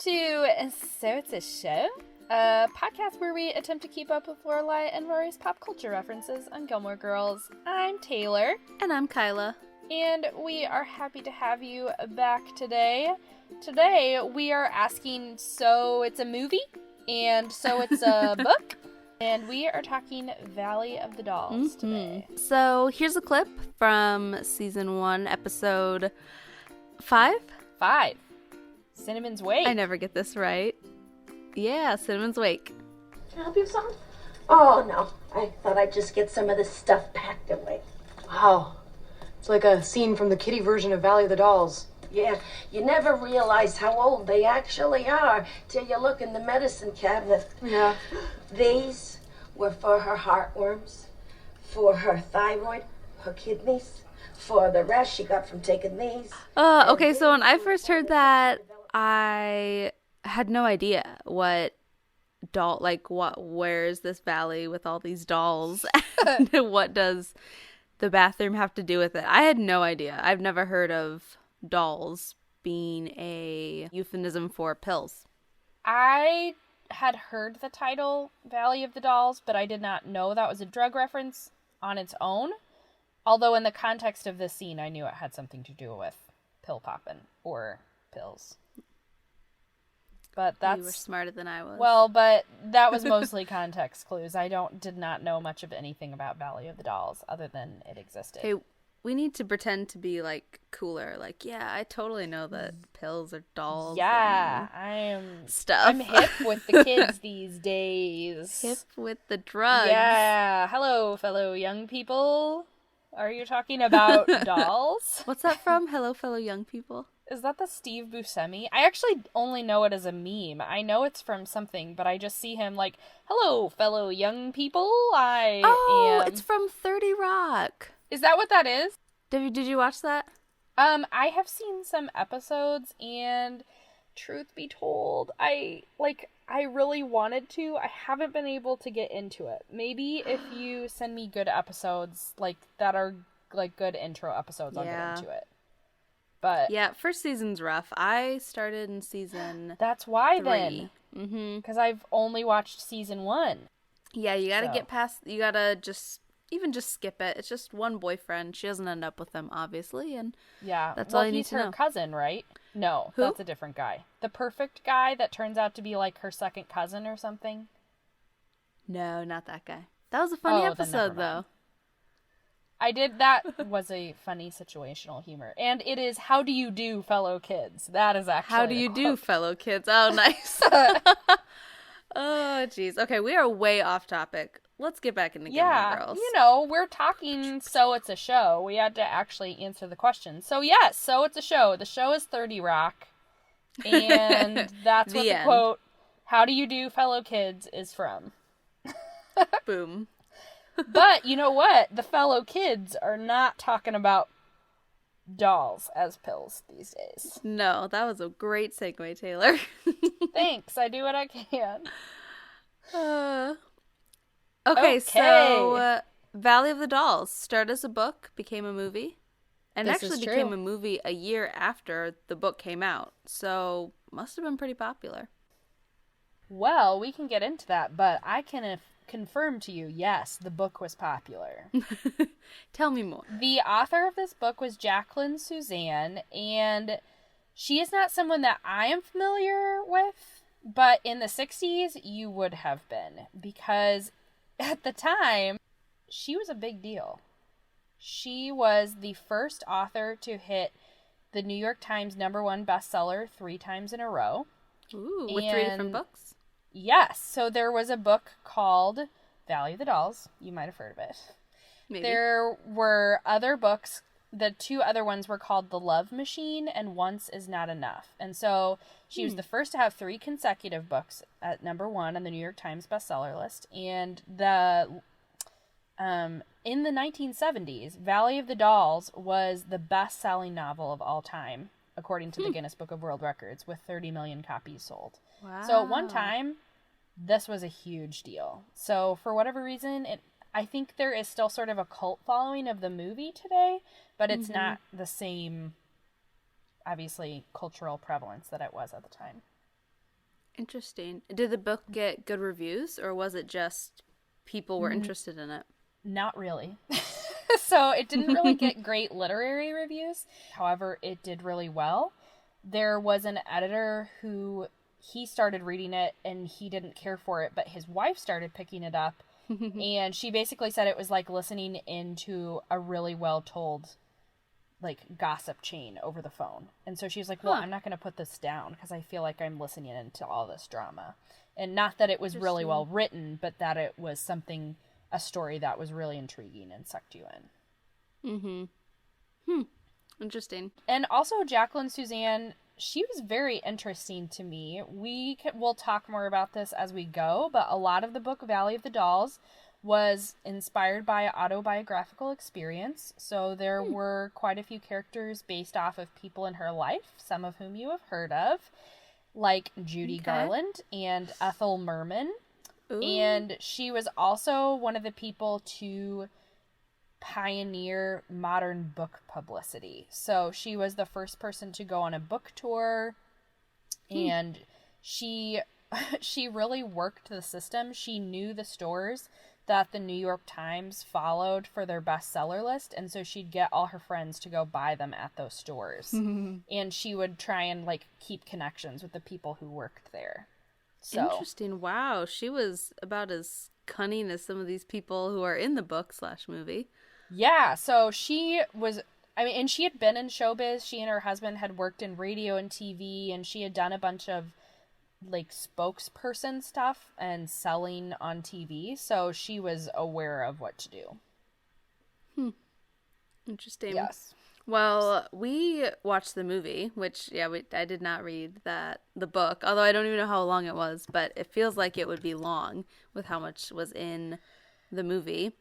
to So It's a Show, a podcast where we attempt to keep up with Lorelai and Rory's pop culture references on Gilmore Girls. I'm Taylor. And I'm Kyla. And we are happy to have you back today. Today we are asking, so it's a movie? And so it's a book? And we are talking Valley of the Dolls today. So here's a clip from season 1, episode 5? 5. Cinnamon's Wake. I never get this right. Yeah, Cinnamon's Wake. Can I help you with something? Oh, no. I thought I'd just get some of this stuff packed away. Wow. It's like a scene from the kiddie version of Valley of the Dolls. Yeah, you never realize how old they actually are till you look in the medicine cabinet. Yeah. These were for her heartworms, for her thyroid, her kidneys, for the rest she got from taking these. Okay, so when I first heard that, I had no idea what doll, where's this valley with all these dolls? And what does the bathroom have to do with it? I had no idea. I've never heard of dolls being a euphemism for pills. I had heard the title Valley of the Dolls, but I did not know that was a drug reference on its own. Although in the context of this scene, I knew it had something to do with pill popping or pills. But that's... You were smarter than I was. Well, but that was mostly context clues. I did not know much of anything about Valley of the Dolls other than it existed. Hey, we need to pretend to be, cooler. Yeah, I totally know that pills are dolls. Yeah, I'm stuff. hip with the kids these days. Hip with the drugs. Yeah. Hello, fellow young people. Are you talking about dolls? What's that from? Hello, fellow young people? Is that the Steve Buscemi? I actually only know it as a meme. I know it's from something, but I just see him hello, fellow young people. It's from 30 Rock. Is that what that is? Did you watch that? I have seen some episodes, and truth be told, I really wanted to. I haven't been able to get into it. Maybe if you send me good episodes, that are, good intro episodes, I'll get into it. But yeah, first season's rough. I started in season That's why 3. then. Mm-hmm. Because I've only watched season 1. Yeah, you gotta get past, you gotta just skip it. It's just one boyfriend. She doesn't end up with him, obviously, and yeah, that's all you need to know. He's her cousin, right? No, Who? That's a different guy. The perfect guy that turns out to be her second cousin or something. No, not that guy. That was a funny episode, though. That was a funny situational humor. And it is, how do you do, fellow kids? That is actually How do you do, fellow kids? Oh, nice. Oh, jeez. Okay, we are way off topic. Let's get back into Gilmore Girls. We're talking So It's a Show. We had to actually answer the question. So, yes, So It's a Show. The show is 30 Rock. And that's what the quote, how do you do, fellow kids, is from. Boom. But you know what? The fellow kids are not talking about dolls as pills these days. No, that was a great segue, Taylor. Thanks. I do what I can. Okay, so Valley of the Dolls started as a book, became a movie, and became a movie a year after the book came out. So must have been pretty popular. Well, we can get into that, but I can confirm to you, yes, the book was popular. Tell me more. The author of this book was Jacqueline Suzanne, and she is not someone that I am familiar with, but in the 60s, you would have been, because at the time, she was a big deal. She was the first author to hit the New York Times #1 bestseller 3 times in a row. Ooh, with 3 different books? Yes. So there was a book called Valley of the Dolls. You might have heard of it. Maybe. There were other books. The 2 other ones were called The Love Machine and Once Is Not Enough. And so she was the first to have 3 consecutive books at #1 on the New York Times bestseller list. And in the 1970s, Valley of the Dolls was the best-selling novel of all time, according to the Guinness Book of World Records, with 30 million copies sold. Wow. So at one time, this was a huge deal. So for whatever reason, I think there is still sort of a cult following of the movie today, but it's not the same, obviously, cultural prevalence that it was at the time. Interesting. Did the book get good reviews, or was it just people were interested in it? Not really. So it didn't really get great literary reviews. However, it did really well. There was an editor who he started reading it and he didn't care for it, but his wife started picking it up. And she basically said it was like listening into a really well told like gossip chain over the phone. And so she's like, well, I'm not going to put this down because I feel like I'm listening into all this drama. And not that it was really well written, but that it was something, a story that was really intriguing and sucked you in. Interesting. And also Jacqueline Suzanne, she was very interesting to me. We'll talk more about this as we go, but a lot of the book Valley of the Dolls was inspired by an autobiographical experience. So there were quite a few characters based off of people in her life, some of whom you have heard of, like Judy Garland and Ethel Merman. Ooh. And she was also one of the people to pioneer modern book publicity. So she was the first person to go on a book tour, and she really worked the system. She knew the stores that the New York Times followed for their bestseller list, and so she'd get all her friends to go buy them at those stores. And she would try and like keep connections with the people who worked there. So interesting. Wow, she was about as cunning as some of these people who are in the book/movie. Yeah, so she was, I mean, and she had been in showbiz. She and her husband had worked in radio and TV, and she had done a bunch of like spokesperson stuff and selling on TV, so she was aware of what to do. Interesting. Yes. Well, we watched the movie, which I did not read the book, although I don't even know how long it was, but it feels like it would be long with how much was in the movie.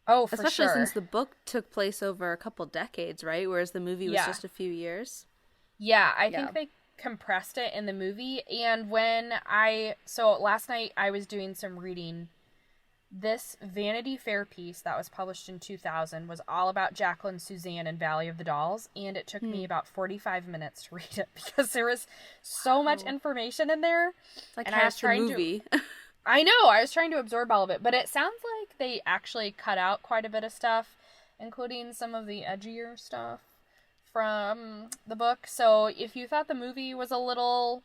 Oh, for Especially sure. since the book took place over a couple decades, right? Whereas the movie was just a few years. Yeah, I think they compressed it in the movie. And so last night I was doing some reading. This Vanity Fair piece that was published in 2000 was all about Jacqueline Suzanne and Valley of the Dolls. And it took me about 45 minutes to read it because there was so much information in there. It's like and half the movie. I know, I was trying to absorb all of it, but it sounds like they actually cut out quite a bit of stuff, including some of the edgier stuff from the book. So if you thought the movie was a little,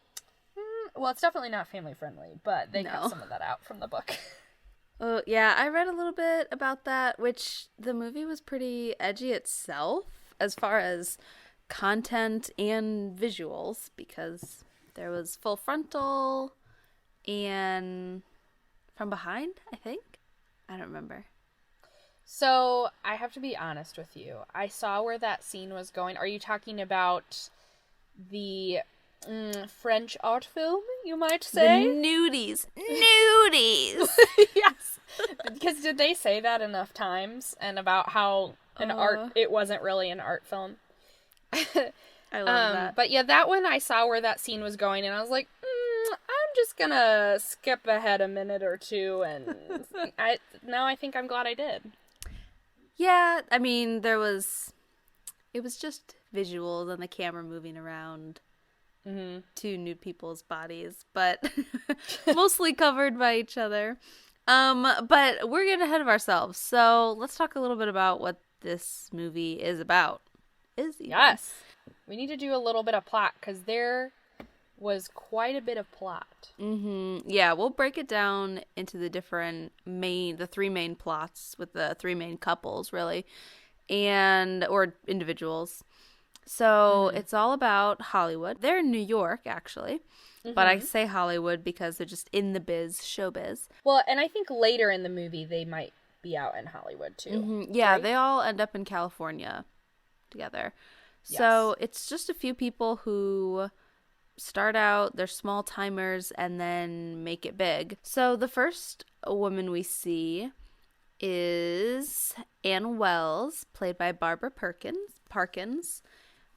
well, it's definitely not family friendly, but they cut some of that out from the book. Oh, yeah, I read a little bit about that, which the movie was pretty edgy itself as far as content and visuals, because there was full frontal and from behind, I think. I don't remember. So I have to be honest with you. I saw where that scene was going. Are you talking about the French art film, you might say? The nudies. Nudies! Yes. Because did they say that enough times? And about how it wasn't really an art film? I love that. But yeah, that one I saw where that scene was going, and I was like, I'm just gonna skip ahead a minute or two, and I think I'm glad I did. Yeah, I mean, it was just visuals and the camera moving around two nude people's bodies, but mostly covered by each other. But we're getting ahead of ourselves, so let's talk a little bit about what this movie is about. Yes. We need to do a little bit of plot, because there was quite a bit of plot. Yeah, we'll break it down into the three main plots with the three main couples, really, or individuals. So it's all about Hollywood. They're in New York, actually, but I say Hollywood because they're just in the showbiz. Well, and I think later in the movie they might be out in Hollywood too. Yeah, right? They all end up in California together. Yes. So it's just a few people who start out, they're small timers, and then make it big. So the first woman we see is Ann Wells, played by Barbara Parkins,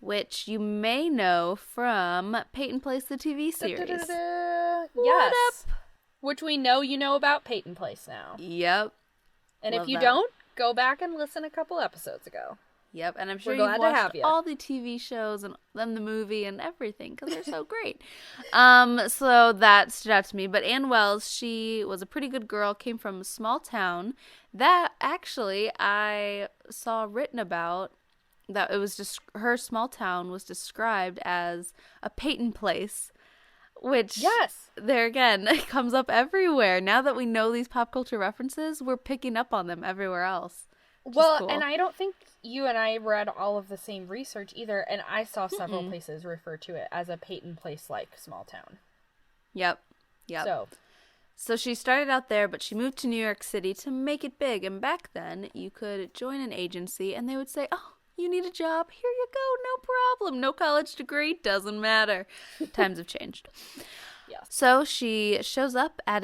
which you may know from Peyton Place, the TV series. Yes. Which we know you know about Peyton Place now. Yep. And Love if you that. don't, go back and listen a couple episodes ago. Yep, and I'm sure We're you've glad to watched have ya. all the TV shows and then the movie and everything because they're so great. So that stood out to me. But Ann Wells, she was a pretty good girl, came from a small town that actually I saw written about. That it was just her small town was described as a Peyton place, which Yes. there again it comes up everywhere. Now that we know these pop culture references, we're picking up on them everywhere else. Well, cool. and I don't think you and I read all of the same research either, and I saw several places refer to it as a Peyton Place-like small town. Yep. So she started out there, but she moved to New York City to make it big. And back then, you could join an agency, and they would say, "Oh, you need a job? Here you go, no problem. No college degree, doesn't matter." Times have changed. Yes. So she shows up at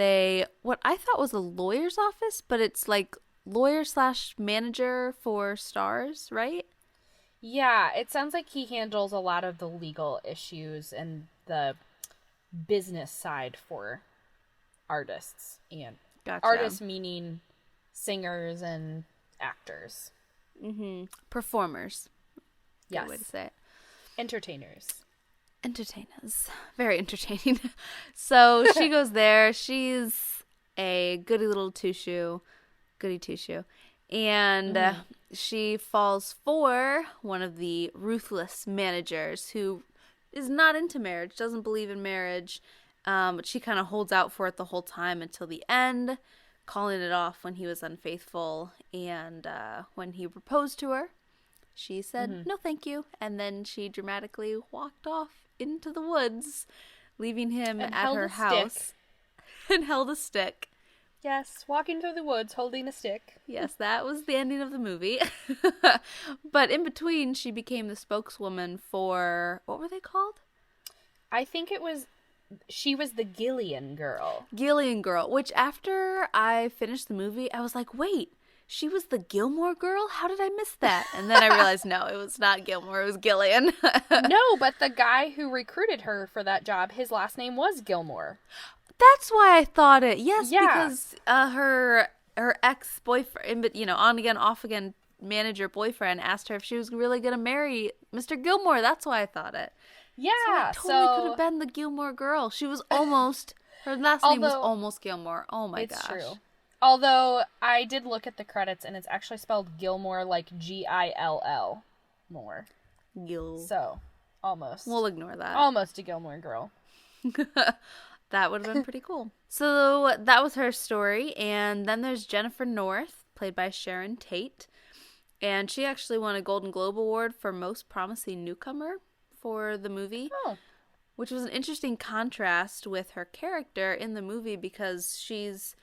what I thought was a lawyer's office, but it's like lawyer/manager for stars, right? Yeah, it sounds like he handles a lot of the legal issues and the business side for artists. And Gotcha. artists meaning singers and actors. Performers. Yes. Good way to say it. Entertainers. Entertainers. Very entertaining. So she goes there. She's a goody two-shoe. And she falls for one of the ruthless managers who is not into marriage, doesn't believe in marriage. But she kind of holds out for it the whole time until the end, calling it off when he was unfaithful. And when he proposed to her, she said, "No, thank you." And then she dramatically walked off into the woods, leaving him And at held her a house stick. and held a stick. Yes, walking through the woods holding a stick. Yes, that was the ending of the movie. But in between, she became the spokeswoman for, what were they called? I think she was the Gillian girl. Gillian Girl, which after I finished the movie, I was like, wait, she was the Gilmore Girl? How did I miss that? And then I realized, no, it was not Gilmore, it was Gillian. No, but the guy who recruited her for that job, his last name was Gilmore. That's why I thought it. Yes, Yeah. because her ex-boyfriend, on again, off again manager boyfriend asked her if she was really going to marry Mr. Gilmore. That's why I thought it. Yeah, So it totally could have been the Gilmore Girl. She was almost, her last name was Although- almost Gilmore. Oh my it's gosh. true. Although I did look at the credits and it's actually spelled Gilmore like Gill more. Gil. So, almost. We'll ignore that. Almost a Gilmore Girl. That would have been pretty cool. So that was her story. And then there's Jennifer North, played by Sharon Tate. And she actually won a Golden Globe Award for Most Promising Newcomer for the movie. Oh. Which was an interesting contrast with her character in the movie because she's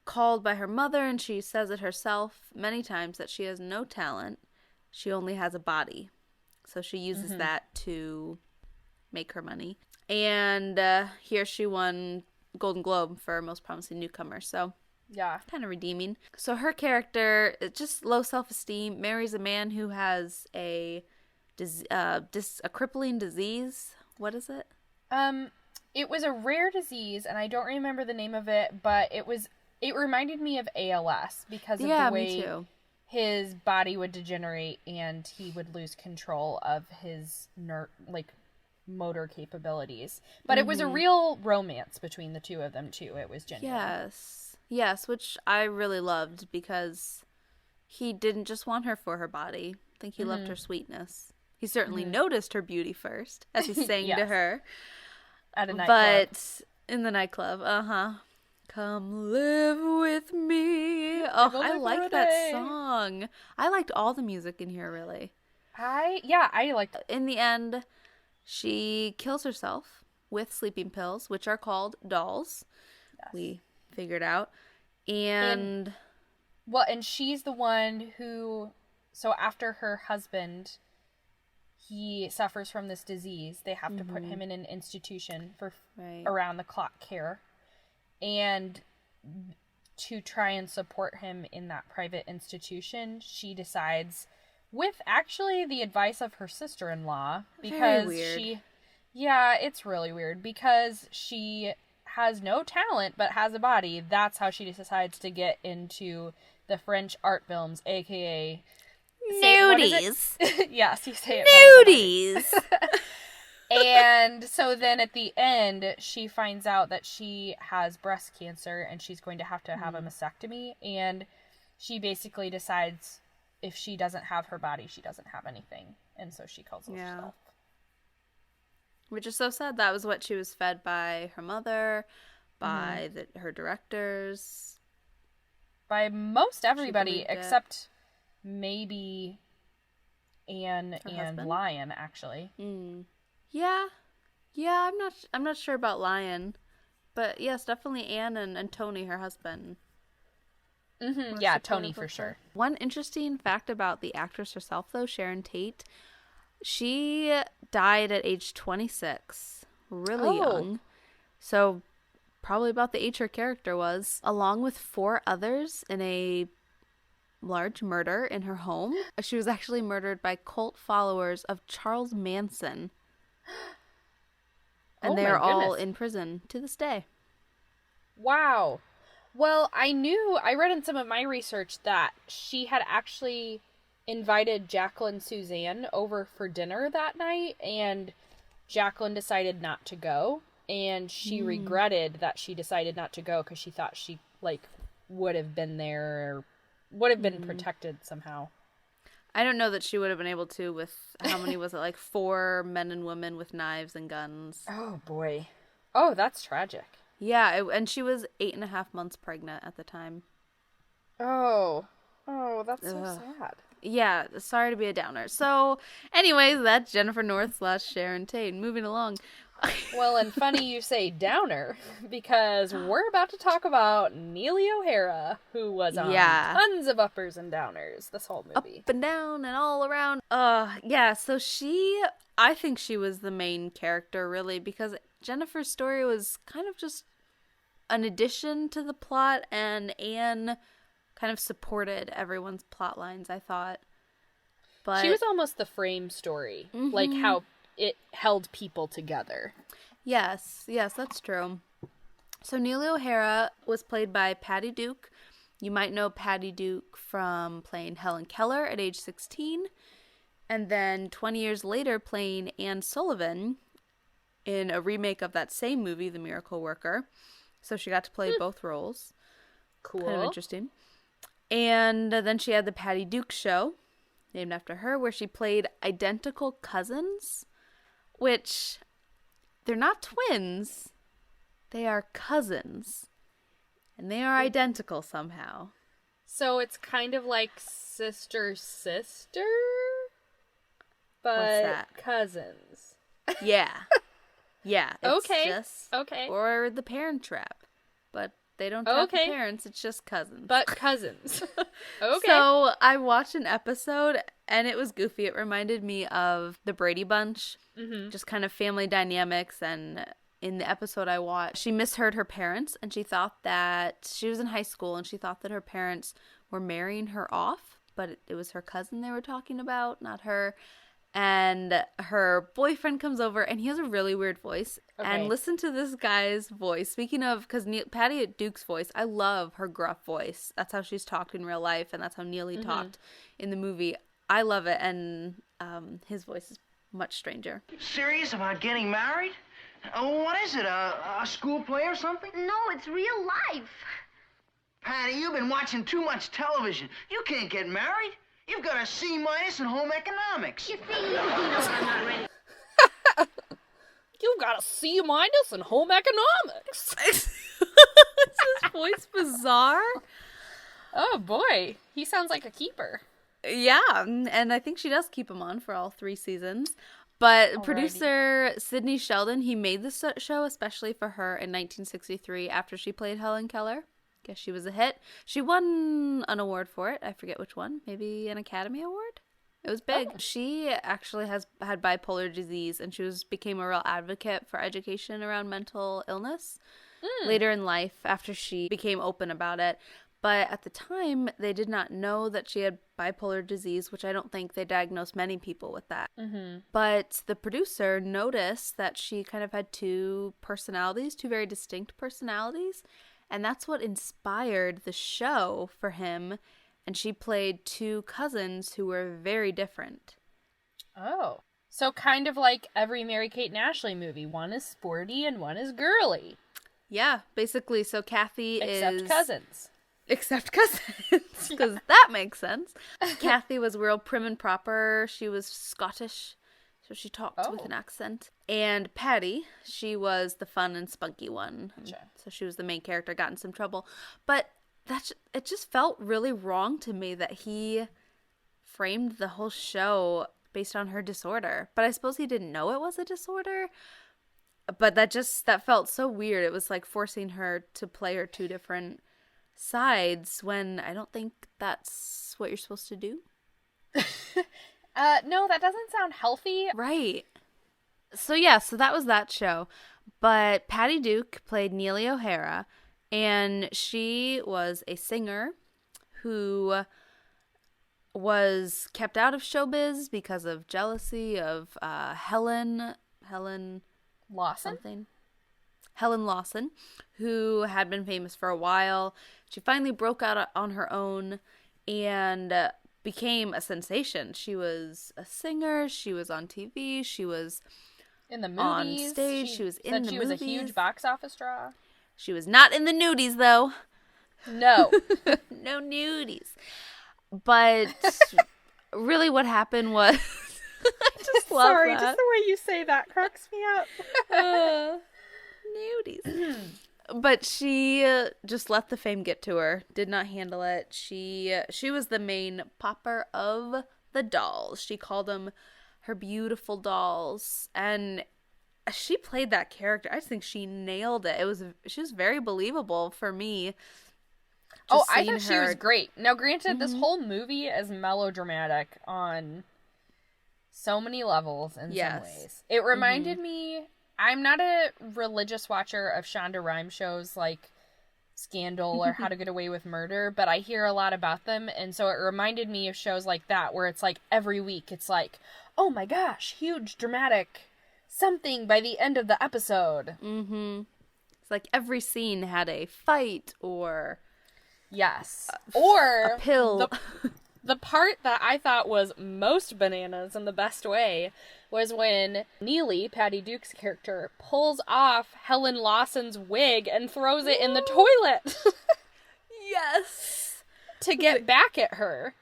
called by her mother and she says it herself many times that she has no talent. She only has a body. So she uses that to make her money. And here she won Golden Globe for Most Promising Newcomer. So Yeah. kind of redeeming. So her character, just low self-esteem, marries a man who has a crippling disease. What is it? It was a rare disease, and I don't remember the name of it, but it reminded me of ALS because of the way me too. his body would degenerate and he would lose control of his motor capabilities. But it was a real romance between the two of them too. It was genuine. Yes, which I really loved because he didn't just want her for her body. I think he loved her sweetness. He certainly noticed her beauty first, as he sang to Yes. her. At a nightclub. But in the nightclub, come live with me. Oh, Live I for a like that day. song. I liked all the music in here, really. I liked it. In the end, she kills herself with sleeping pills, which are called dolls. Yes. We figured out. And Well, and she's the one who, so after her husband, he suffers from this disease, they have to put him in an institution for Right. around the clock care. And to try and support him in that private institution, she decides, with actually the advice of her sister-in-law, because weird. it's really weird, because she has no talent but has a body. That's how she decides to get into the French art films, aka what is Nudies. it? Yes, you say it better than I do. Nudies. And so then at the end, she finds out that she has breast cancer and she's going to have a mastectomy. And she basically decides if she doesn't have her body, she doesn't have anything. And so she kills herself. Which is so sad. That was what she was fed by her mother, by her directors. By most everybody, except maybe Anne and husband? Lion, actually. Yeah, I'm not sure about Lion, but yes, definitely Anne and Tony, her husband. Yeah, Tony for sure. One interesting fact about the actress herself, though, Sharon Tate, she died at age 26, really young. So probably about the age her character was, along with 4 others in a large murder in her home. She was actually murdered by cult followers of Charles Manson. And they are all in prison to this day. Wow. Well, I read in some of my research that she had actually invited Jacqueline Suzanne over for dinner that night, and Jacqueline decided not to go, and she regretted that she decided not to go because she thought she, would have been there, or would have been protected somehow. I don't know that she would have been able to with, how many was it, 4 men and women with knives and guns. Oh, boy. Oh, that's tragic. Yeah, and she was 8.5 months pregnant at the time. Oh, that's so sad. Yeah, sorry to be a downer. So, anyways, that's Jennifer North / Sharon Tate. Moving along. Well, and funny you say downer, because we're about to talk about Neely O'Hara, who was on tons of uppers and downers this whole movie. Up and down and all around. So I think she was the main character, really, because Jennifer's story was kind of just an addition to the plot, and Anne kind of supported everyone's plot lines, I thought. But she was almost the frame story, like how it held people together. Yes, that's true. So Neely O'Hara was played by Patty Duke. You might know Patty Duke from playing Helen Keller at age 16, and then 20 years later playing Anne Sullivan in a remake of that same movie, The Miracle Worker. So she got to play both roles. Cool. Kind of interesting. And then she had the Patty Duke Show, named after her, where she played identical cousins, which they're not twins. They are cousins. And they are identical somehow. So it's kind of like sister, but What's that? cousins. Yeah. Yeah. It's Okay. Just, Okay. Or the Parent Trap. But they don't have the parents, it's just cousins. But cousins. Okay. So I watched an episode and it was goofy. It reminded me of the Brady Bunch, just kind of family dynamics. And in the episode I watched, she misheard her parents and she thought that she was in high school and she thought that her parents were marrying her off, but it was her cousin they were talking about, not her. And her boyfriend comes over and he has a really weird voice. Okay. And listen to this guy's voice. Speaking of, because Patty Duke's voice, I love her gruff voice. That's how she's talked in real life, and that's how Neely talked in the movie. I love it, and his voice is much stranger. Serious about getting married? What is it, a school play or something? No, it's real life. Patty, you've been watching too much television. You can't get married. You've got a C- in home economics. You see, you know I'm not ready. You've got a C- in home economics. Is his voice bizarre? Oh boy, he sounds like a keeper. Yeah, and I think she does keep him on for all 3 seasons. But producer Sidney Sheldon, he made this show especially for her in 1963 after she played Helen Keller. Guess she was a hit. She won an award for it. I forget which one. Maybe an Academy Award? It was big. Oh. She actually had bipolar disease, and she became a real advocate for education around mental illness later in life after she became open about it. But at the time, they did not know that she had bipolar disease, which I don't think they diagnosed many people with that. But the producer noticed that she kind of had 2 personalities, 2 very distinct personalities. And that's what inspired the show for him. and she played two cousins who were very different. Oh. So kind of like every Mary-Kate and Ashley movie. One is sporty and one is girly. Yeah, basically. So Kathy Except cousins. Except cousins, because that makes sense. Kathy was real prim and proper. She was Scottish, so she talked with an accent. And Patty, she was the fun and spunky one. Gotcha. So she was the main character, got in some trouble. But it just felt really wrong to me that he framed the whole show based on her disorder. But I suppose he didn't know it was a disorder. But that felt so weird. It was like forcing her to play her two different sides when I don't think that's what you're supposed to do. No, that doesn't sound healthy. Right. So yeah, so that was that show. But Patty Duke played Neely O'Hara, and she was a singer who was kept out of showbiz because of jealousy of Helen Lawson? Helen Lawson, who had been famous for a while. She finally broke out on her own and became a sensation. She was a singer. She was on TV. She was in the on movies. stage. She was in the movies. She was a huge box office draw. She was not in the nudies, though. No. No nudies. But really what happened was... I just love Sorry, that. just the way you say that cracks me up. Nudies. But she just let the fame get to her. Did not handle it. She was the main popper of the dolls. She called them her beautiful dolls, and she played that character. I just think she nailed it. She was very believable for me. I thought she was great. Now, granted, this whole movie is melodramatic on so many levels in some ways. It reminded me, I'm not a religious watcher of Shonda Rhimes shows like Scandal or How to Get Away with Murder, but I hear a lot about them, and so it reminded me of shows like that where it's like every week it's like, oh my gosh, huge dramatic something by the end of the episode. Mm-hmm. It's like every scene had a fight or... Yes. Or... a pill. The part that I thought was most bananas in the best way was when Neely, Patty Duke's character, pulls off Helen Lawson's wig and throws it in the toilet. Yes. To get back at her.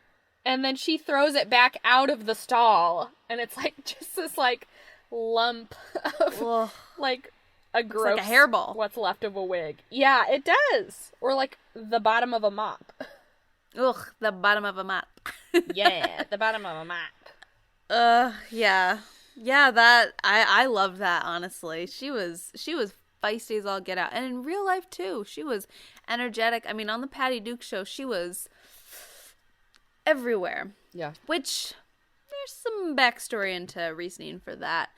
And then she throws it back out of the stall. And it's like just this like lump of like a gross... It's like a hairball. What's left of a wig. Yeah, it does. Or like the bottom of a mop. Ugh, the bottom of a mop. Yeah, the bottom of a mop. Yeah. Yeah, that I loved that, honestly. She was feisty as all get out. And in real life too. She was energetic. I mean, on the Patty Duke show, she was everywhere. Yeah. Which there's some backstory into reasoning for that.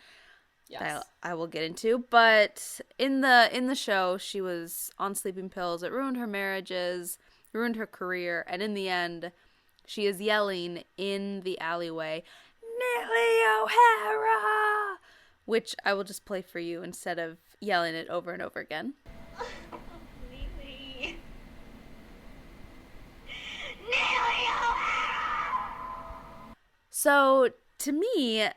Yes. That I will get into. But in the show, she was on sleeping pills. It ruined her marriages, ruined her career, and in the end, she is yelling in the alleyway, Neely O'Hara! Which I will just play for you instead of yelling it over and over again. Neely. Neely O'Hara! So, to me,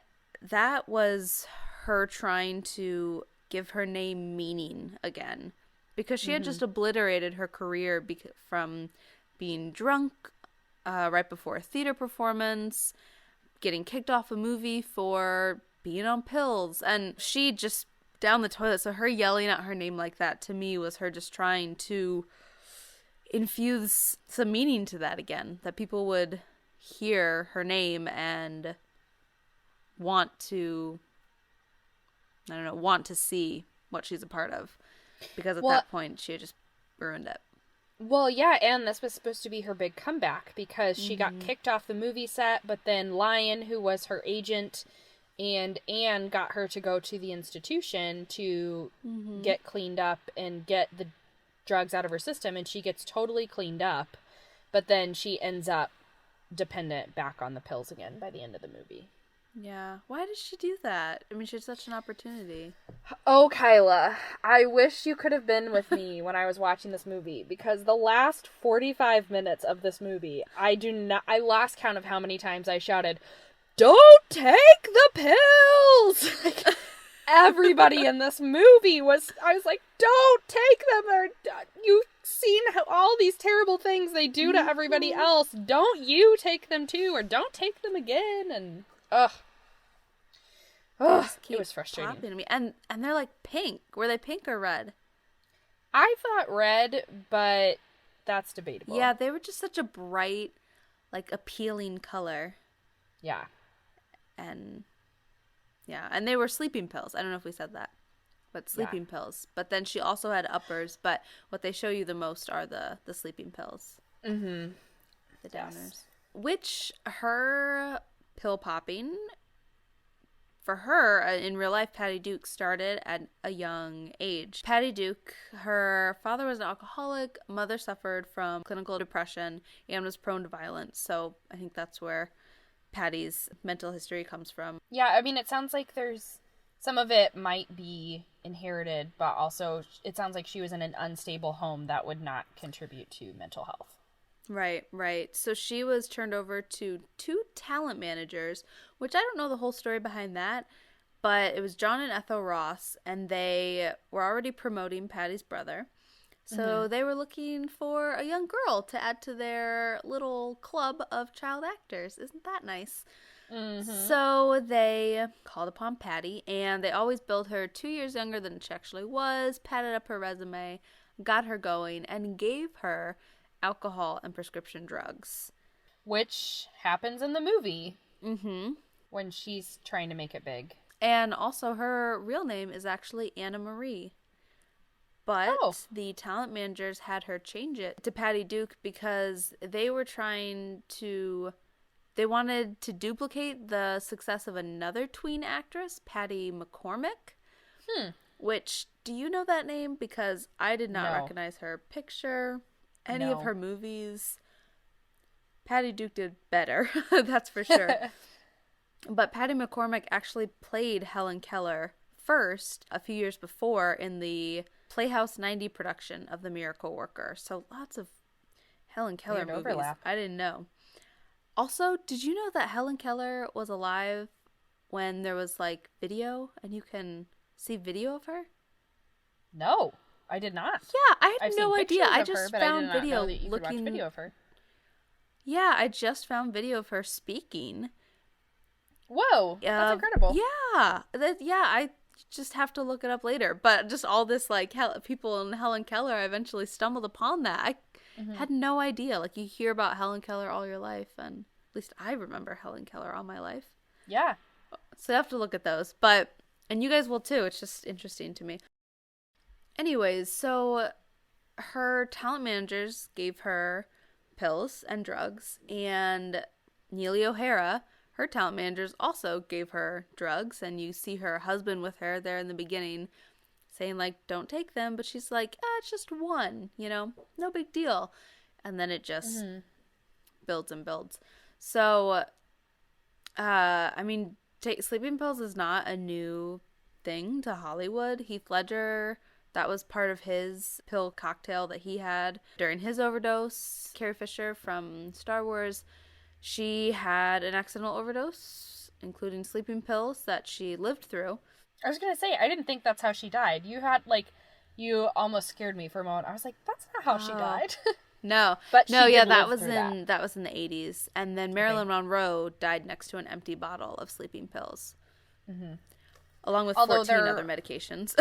that was her trying to give her name meaning again. Because she had just obliterated her career from being drunk right before a theater performance, getting kicked off a movie for being on pills, and she just down the toilet. So her yelling out her name like that, to me, was her just trying to infuse some meaning to that again, that people would hear her name and want to see what she's a part of. Because at that point, she had just ruined it. Well, yeah, and this was supposed to be her big comeback because she got kicked off the movie set, but then Lion, who was her agent, and Anne got her to go to the institution to get cleaned up and get the drugs out of her system, and she gets totally cleaned up, but then she ends up dependent back on the pills again by the end of the movie. Yeah. Why did she do that? I mean, she had such an opportunity. Oh, Kyla, I wish you could have been with me when I was watching this movie, because the last 45 minutes of this movie, I lost count of how many times I shouted, "Don't take the pills!" Like, everybody in this movie I was like, "Don't take them! You've seen all these terrible things they do to everybody else. Don't you take them too, or don't take them again." And, it was frustrating. To me. And they're like pink. Were they pink or red? I thought red, but that's debatable. Yeah, they were just such a bright, like, appealing color. Yeah. And they were sleeping pills. I don't know if we said that, but sleeping pills. But then she also had uppers, but what they show you the most are the sleeping pills. Mm-hmm. The downers. Which her pill popping, for her, in real life, Patty Duke started at a young age. Patty Duke, her father was an alcoholic, mother suffered from clinical depression, and was prone to violence. So I think that's where Patty's mental history comes from. Yeah, I mean, it sounds like there's some of it might be inherited, but also it sounds like she was in an unstable home that would not contribute to mental health. Right. So she was turned over to 2 talent managers, which I don't know the whole story behind that, but it was John and Ethel Ross, and they were already promoting Patty's brother. So they were looking for a young girl to add to their little club of child actors. Isn't that nice? So they called upon Patty, and they always billed her 2 years younger than she actually was, padded up her resume, got her going, and gave her alcohol and prescription drugs. Which happens in the movie. Mm-hmm. When she's trying to make it big. And also her real name is actually Anna Marie. But the talent managers had her change it to Patty Duke because they wanted to duplicate the success of another tween actress, Patty McCormick. Which, do you know that name? Because I did not recognize her picture, any of her movies. Patty Duke did better, that's for sure. But Patty McCormick actually played Helen Keller first a few years before in the Playhouse 90 production of The Miracle Worker. So lots of Helen Keller movies. Overlap. I didn't know. Also, did you know that Helen Keller was alive when there was like video and you can see video of her? No, I did not. Yeah, I had no idea. I just her, found I did video not know that you could watch looking video of her. Yeah, I just found video of her speaking. Whoa, that's incredible. Yeah, I just have to look it up later. But just all this, like, people in Helen Keller, I eventually stumbled upon that. I had no idea. Like, you hear about Helen Keller all your life, and at least I remember Helen Keller all my life. Yeah. So I have to look at those. And you guys will too. It's just interesting to me. Anyways, so her talent managers gave her pills and drugs, and Neely O'Hara, her talent managers, also gave her drugs, and you see her husband with her there in the beginning saying, like, don't take them, but she's like, it's just one, no big deal. And then it just builds and builds. So, I mean, sleeping pills is not a new thing to Hollywood. Heath Ledger, that was part of his pill cocktail that he had during his overdose. Carrie Fisher from Star Wars, she had an accidental overdose, including sleeping pills that she lived through. I was going to say, I didn't think that's how she died. You almost scared me for a moment. I was like, that's not how she died. No. But no, she yeah, did that live was through that was in the 80s. And then Marilyn Monroe died next to an empty bottle of sleeping pills. Along with 14 other medications.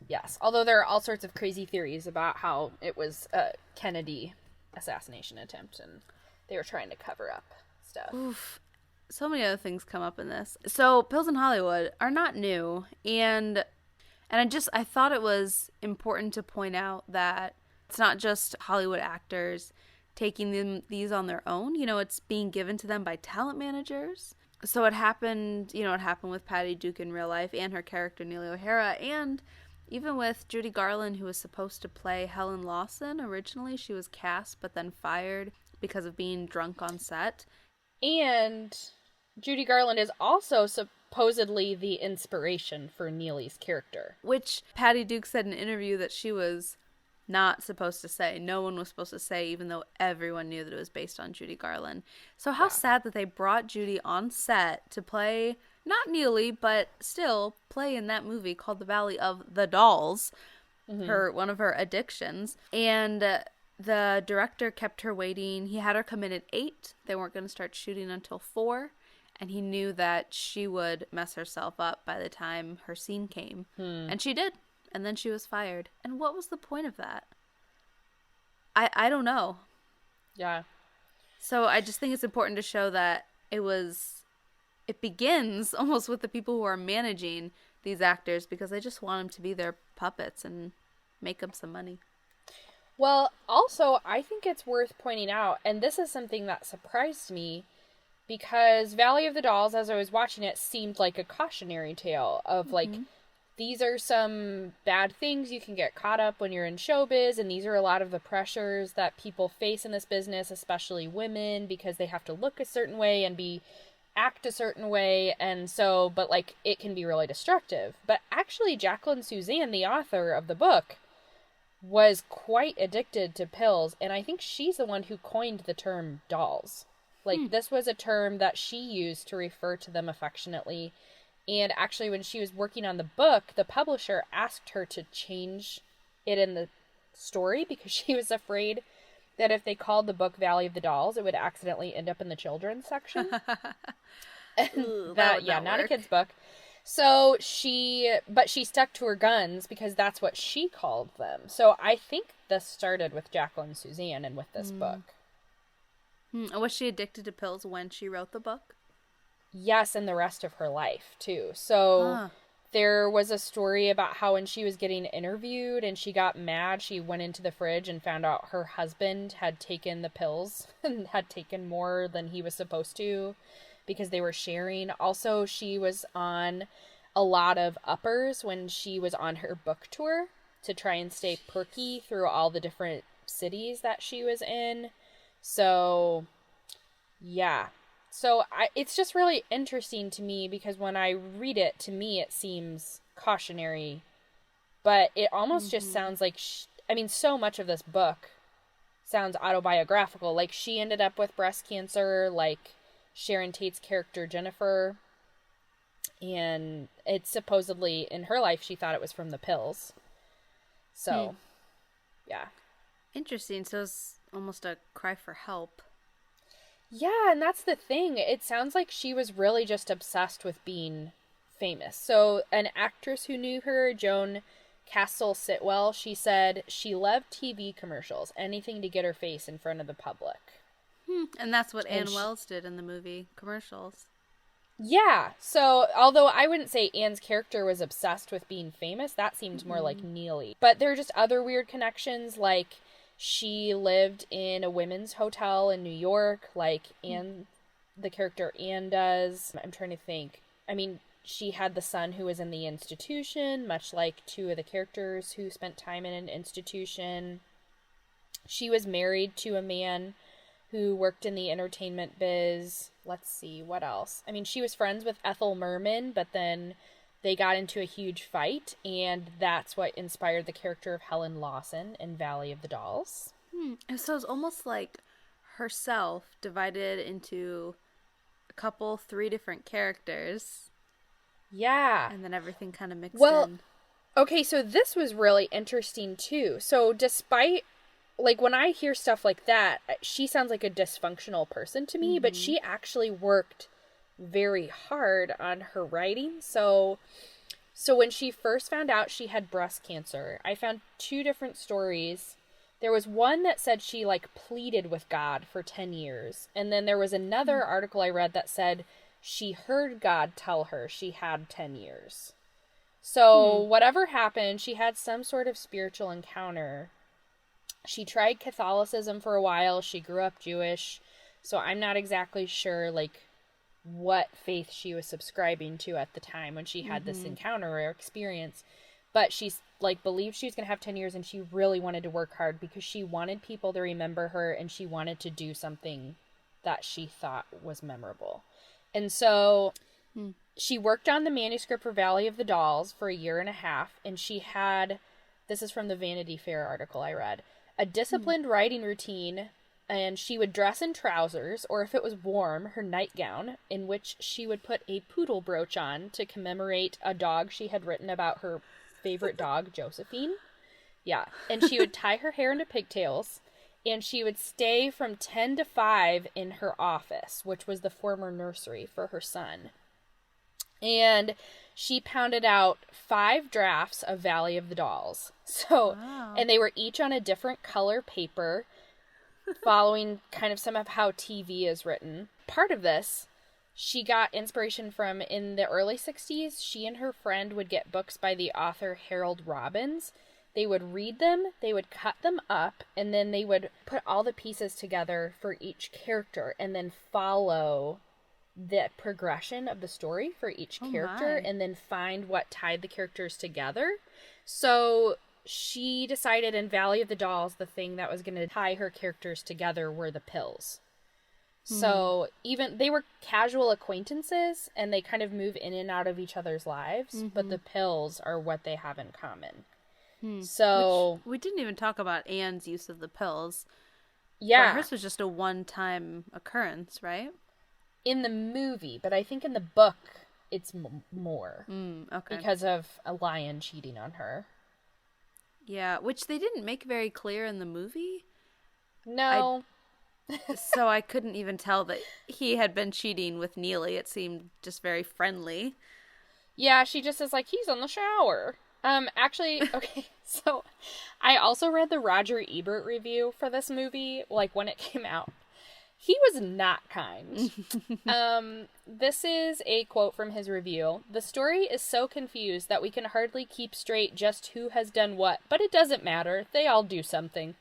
Yes, although there are all sorts of crazy theories about how it was a Kennedy assassination attempt and they were trying to cover up stuff. Oof. So many other things come up in this. So pills in Hollywood are not new, and I thought it was important to point out that it's not just Hollywood actors taking these on their own. It's being given to them by talent managers. So it happened with Patty Duke in real life and her character Neely O'Hara, and even with Judy Garland, who was supposed to play Helen Lawson. Originally, she was cast but then fired because of being drunk on set. And Judy Garland is also supposedly the inspiration for Neely's character. Which Patty Duke said in an interview that she was not supposed to say. No one was supposed to say, even though everyone knew that it was based on Judy Garland. So how sad that they brought Judy on set to play, not Neely, but still play in that movie called The Valley of the Dolls, one of her addictions. And the director kept her waiting. He had her come in at 8. They weren't going to start shooting until 4. And he knew that she would mess herself up by the time her scene came. And she did. And then she was fired. And what was the point of that? I don't know. Yeah. So I just think it's important to show that it begins almost with the people who are managing these actors, because they just want them to be their puppets and make them some money. Well, also, I think it's worth pointing out, and this is something that surprised me, because Valley of the Dolls, as I was watching it, seemed like a cautionary tale of, like, these are some bad things you can get caught up when you're in showbiz, and these are a lot of the pressures that people face in this business, especially women, because they have to look a certain way and act a certain way, and so, but, like, it can be really destructive. But actually, Jacqueline Suzanne, the author of the book, was quite addicted to pills, and I think she's the one who coined the term dolls. Like, this was a term that she used to refer to them affectionately. And actually, when she was working on the book, the publisher asked her to change it in the story because she was afraid that if they called the book Valley of the Dolls, it would accidentally end up in the children's section. Ooh, not a kid's book. So she stuck to her guns because that's what she called them. So I think this started with Jacqueline Suzanne and with this book. Was she addicted to pills when she wrote the book? Yes, and the rest of her life, too. So there was a story about how when she was getting interviewed and she got mad, she went into the fridge and found out her husband had taken the pills and had taken more than he was supposed to because they were sharing. Also, she was on a lot of uppers when she was on her book tour to try and stay perky through all the different cities that she was in. So, yeah. So it's just really interesting to me because when I read it, to me it seems cautionary, but it almost just sounds like, so much of this book sounds autobiographical. Like, she ended up with breast cancer, like Sharon Tate's character Jennifer, and it's supposedly, in her life, she thought it was from the pills. So, yeah. Interesting. So it's almost a cry for help. Yeah, and that's the thing. It sounds like she was really just obsessed with being famous. So an actress who knew her, Joan Castle Sitwell, she said she loved TV commercials, anything to get her face in front of the public. And that's what Ann Wells did in the movie commercials. Yeah, so although I wouldn't say Anne's character was obsessed with being famous, that seemed more like Neely. But there are just other weird connections, like she lived in a women's hotel in New York, like Anne, the character Anne does. I'm trying to think. I mean, she had the son who was in the institution, much like two of the characters who spent time in an institution. She was married to a man who worked in the entertainment biz. Let's see, what else? I mean, she was friends with Ethel Merman, but then they got into a huge fight, and that's what inspired the character of Helen Lawson in Valley of the Dolls. And so it's almost like herself divided into a couple, 3 different characters. Yeah. And then everything kind of mixed in. Okay, so this was really interesting, too. So despite, like, when I hear stuff like that, she sounds like a dysfunctional person to me, but she actually worked very hard on her writing. So when she first found out she had breast cancer, I found 2 different stories. There was one that said she, like, pleaded with God for 10 years. And then there was another article I read that said she heard God tell her she had 10 years. So whatever happened, she had some sort of spiritual encounter. She tried Catholicism for a while. She grew up Jewish. So I'm not exactly sure, like, what faith she was subscribing to at the time when she had this encounter or experience. But she's, like, believed she was going to have 10 years, and she really wanted to work hard because she wanted people to remember her, and she wanted to do something that she thought was memorable. And so she worked on the manuscript for Valley of the Dolls for a year and a half, and she had, this is from the Vanity Fair article I read, a disciplined writing routine, and she would dress in trousers, or if it was warm, her nightgown, in which she would put a poodle brooch on to commemorate a dog she had written about, her favorite dog, Josephine. Yeah, and she would tie her hair into pigtails, and she would stay from 10 to 5 in her office, which was the former nursery for her son. And she pounded out 5 drafts of Valley of the Dolls. So, wow. And they were each on a different color paper, following kind of some of how TV is written. Part of this, she got inspiration from, in the early 60s, she and her friend would get books by the author Harold Robbins. They would read them, they would cut them up, and then they would put all the pieces together for each character and then follow the progression of the story for each character and then find what tied the characters together. So she decided in Valley of the Dolls, the thing that was going to tie her characters together were the pills. So even they were casual acquaintances and they kind of move in and out of each other's lives, but the pills are what they have in common. So we didn't even talk about Anne's use of the pills. Yeah. But hers was just a one-time occurrence, right? In the movie, but I think in the book it's more. Okay. Because of a lion cheating on her. Yeah, which they didn't make very clear in the movie. No. So I couldn't even tell that he had been cheating with Neely. It seemed just very friendly. Yeah, she just is like, he's in the shower. Actually, okay, so I also read the Roger Ebert review for this movie, like when it came out. He was not kind. This is a quote from his review. "The story is so confused that we can hardly keep straight just who has done what, but it doesn't matter. They all do something."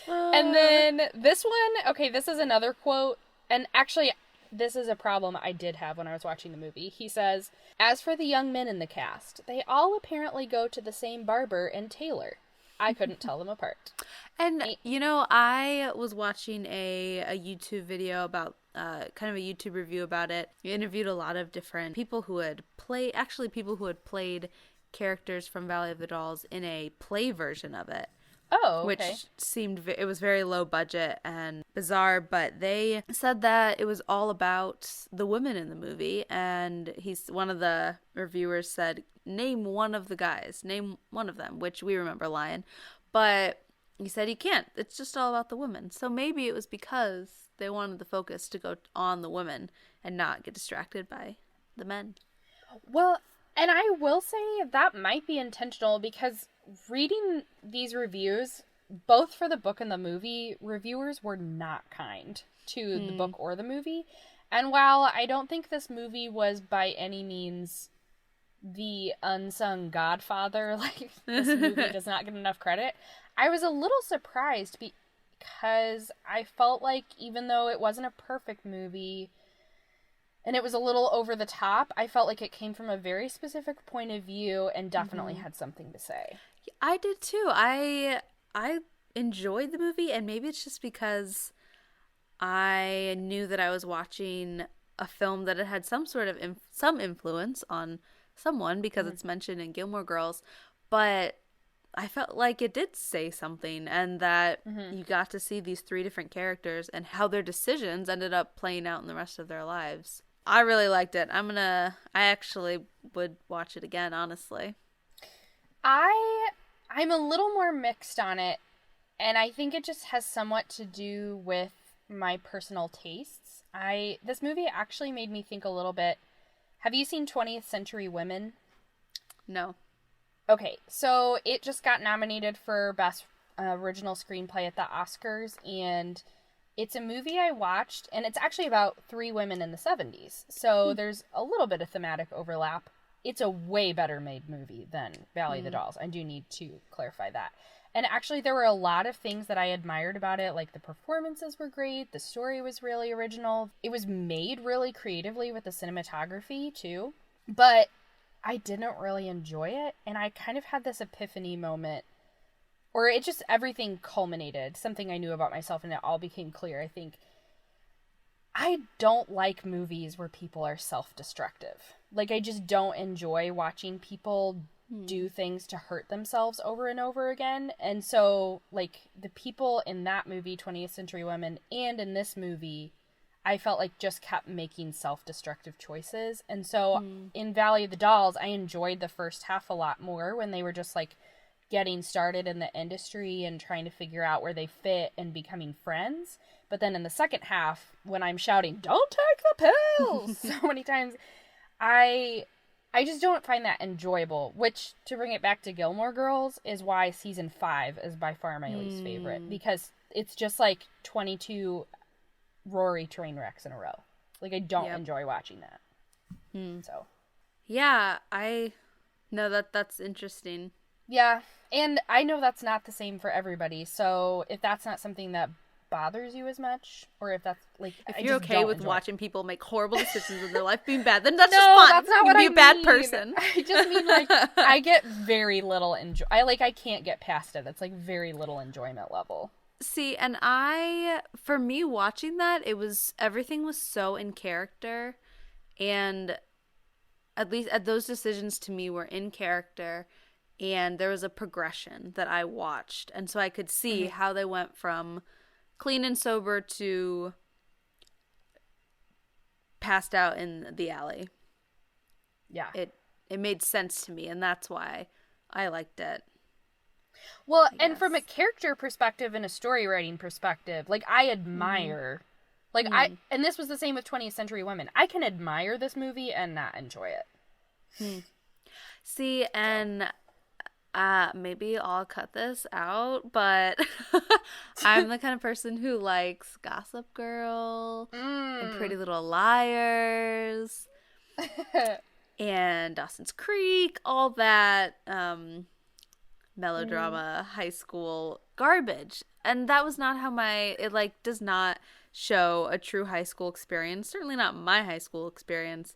And then this one, okay, this is another quote, and actually, this is a problem I did have when I was watching the movie. He says, "As for the young men in the cast, they all apparently go to the same barber and tailor. I couldn't tell them apart." And, you know, I was watching a YouTube video about, kind of a YouTube review about it. We interviewed a lot of different people who had played characters from Valley of the Dolls in a play version of it. Oh, okay. Which it was very low budget and bizarre, but they said that it was all about the women in the movie, and one of the reviewers said, name one of the guys, name one of them, which we remember Lion, but he said he can't, it's just all about the women. So maybe it was because they wanted the focus to go on the women and not get distracted by the men. Well, and I will say that might be intentional, because reading these reviews, both for the book and the movie, reviewers were not kind to the book or the movie. And while I don't think this movie was by any means the unsung godfather, like this movie does not get enough credit, I was a little surprised because I felt like even though it wasn't a perfect movie and it was a little over the top, I felt like it came from a very specific point of view and definitely had something to say. I did too. I enjoyed the movie, and maybe it's just because I knew that I was watching a film that had some sort of some influence on someone because it's mentioned in Gilmore Girls, but I felt like it did say something, and that you got to see these 3 different characters and how their decisions ended up playing out in the rest of their lives. I really liked it. I actually would watch it again, honestly. I'm a little more mixed on it, and I think it just has somewhat to do with my personal tastes. This movie actually made me think a little bit. Have you seen 20th Century Women? No. Okay, so it just got nominated for Best Original Screenplay at the Oscars, and it's a movie I watched, and it's actually about 3 women in the 70s, so there's a little bit of thematic overlap. It's a way better made movie than Valley of the Dolls. I do need to clarify that. And actually, there were a lot of things that I admired about it, like the performances were great, the story was really original, it was made really creatively with the cinematography, too, but I didn't really enjoy it, and I kind of had this epiphany moment, or it just, everything culminated, something I knew about myself, and it all became clear, I think. I don't like movies where people are self-destructive. Like, I just don't enjoy watching people do things to hurt themselves over and over again. And so, like, the people in that movie, 20th Century Women, and in this movie, I felt like just kept making self-destructive choices. And so in Valley of the Dolls, I enjoyed the first half a lot more when they were just like getting started in the industry and trying to figure out where they fit and becoming friends. But then in the second half, when I'm shouting, "Don't take the pills!" so many times, I just don't find that enjoyable, which, to bring it back to Gilmore Girls, is why season 5 is by far my least favorite, because it's just like 22 Rory train wrecks in a row. Like, I don't enjoy watching that. So Yeah, I know that's interesting. yeah, and I know that's not the same for everybody. So if that's not something that bothers you as much, or if that's like, If I you're just okay don't with enjoy it. watching people make horrible decisions in their life being bad, then that's No, just fun. that's not you what can be I a bad mean. person. I just mean, like, I get very little I can't get past it. It's like very little enjoyment level. See, and for me watching that, everything was so in character, and at least those decisions to me were in character, and there was a progression that I watched, and so I could see how they went from clean and sober to passed out in the alley. Yeah. It made sense to me, and that's why I liked it. Well, and from a character perspective and a story writing perspective, like, I admire, like, and this was the same with 20th Century Women. I can admire this movie and not enjoy it. See, and maybe I'll cut this out, but I'm the kind of person who likes Gossip Girl and Pretty Little Liars and Dawson's Creek, all that melodrama, high school garbage. And that was not how it like does not show a true high school experience. Certainly not my high school experience.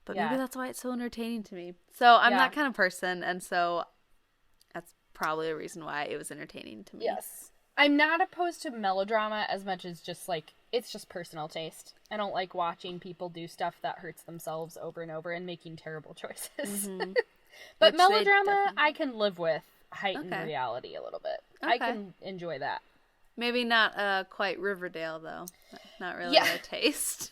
But maybe that's why it's so entertaining to me. So I'm that kind of person, and so that's probably a reason why it was entertaining to me. Yes. I'm not opposed to melodrama as much as just, like, it's just personal taste. I don't like watching people do stuff that hurts themselves over and over and making terrible choices. But melodrama, I can live with heightened reality a little bit. I can enjoy that. Maybe not quite Riverdale, though. Not really our taste.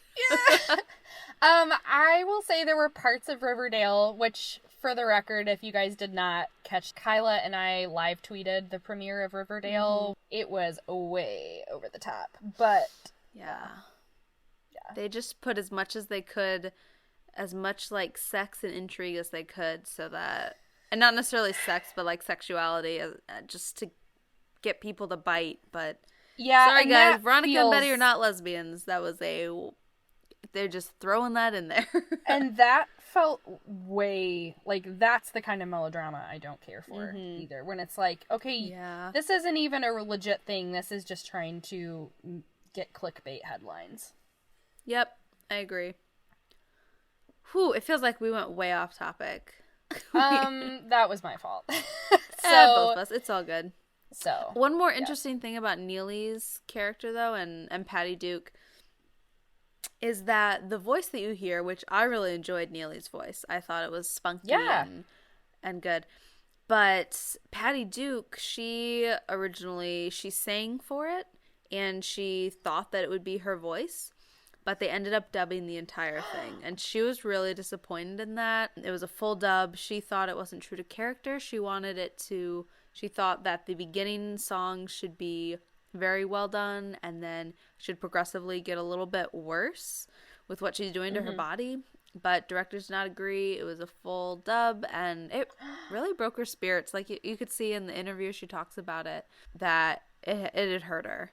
I will say there were parts of Riverdale, which, for the record, if you guys did not catch, Kyla and I live tweeted the premiere of Riverdale. It was way over the top, but yeah. They just put as much as they could, as much like sex and intrigue as they could, so that, and not necessarily sex, but like sexuality, just to get people to bite. But sorry guys, Veronica and Betty are not lesbians. They're just throwing that in there. And that felt way, like, that's the kind of melodrama I don't care for either. When it's like, okay, this isn't even a legit thing. This is just trying to get clickbait headlines. Yep, I agree. Whew, it feels like we went way off topic. That was my fault. Both of us. It's all good. So one more interesting thing about Neely's character, though, and Patty Duke, is that the voice that you hear, which I really enjoyed Neely's voice. I thought it was spunky and good. But Patty Duke, she sang for it, and she thought that it would be her voice, but they ended up dubbing the entire thing, and she was really disappointed in that. It was a full dub. She thought it wasn't true to character. She thought that the beginning song should be very well done, and then should progressively get a little bit worse with what she's doing to her body. But directors did not agree. It was a full dub, and it really broke her spirits. Like, you could see in the interview, she talks about it, that it had hurt her.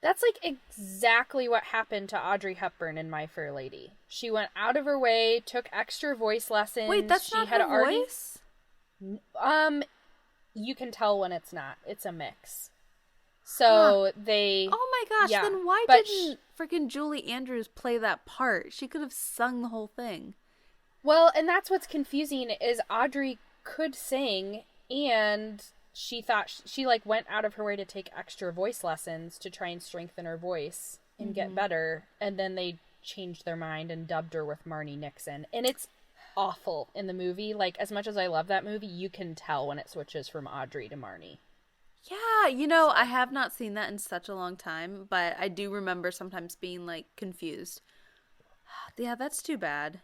That's like exactly what happened to Audrey Hepburn in My Fair Lady. She went out of her way, took extra voice lessons. Wait, that's not her voice? You can tell when it's not. It's a mix. So they... Oh my gosh, then why didn't freaking Julie Andrews play that part? She could have sung the whole thing. Well, and that's what's confusing, is Audrey could sing, and she thought she like went out of her way to take extra voice lessons to try and strengthen her voice. and get better, and then they changed their mind and dubbed her with Marnie Nixon. And it's awful in the movie. Like, as much as I love that movie, you can tell when it switches from Audrey to Marnie. Yeah, I have not seen that in such a long time, but I do remember sometimes being, like, confused. Yeah, that's too bad.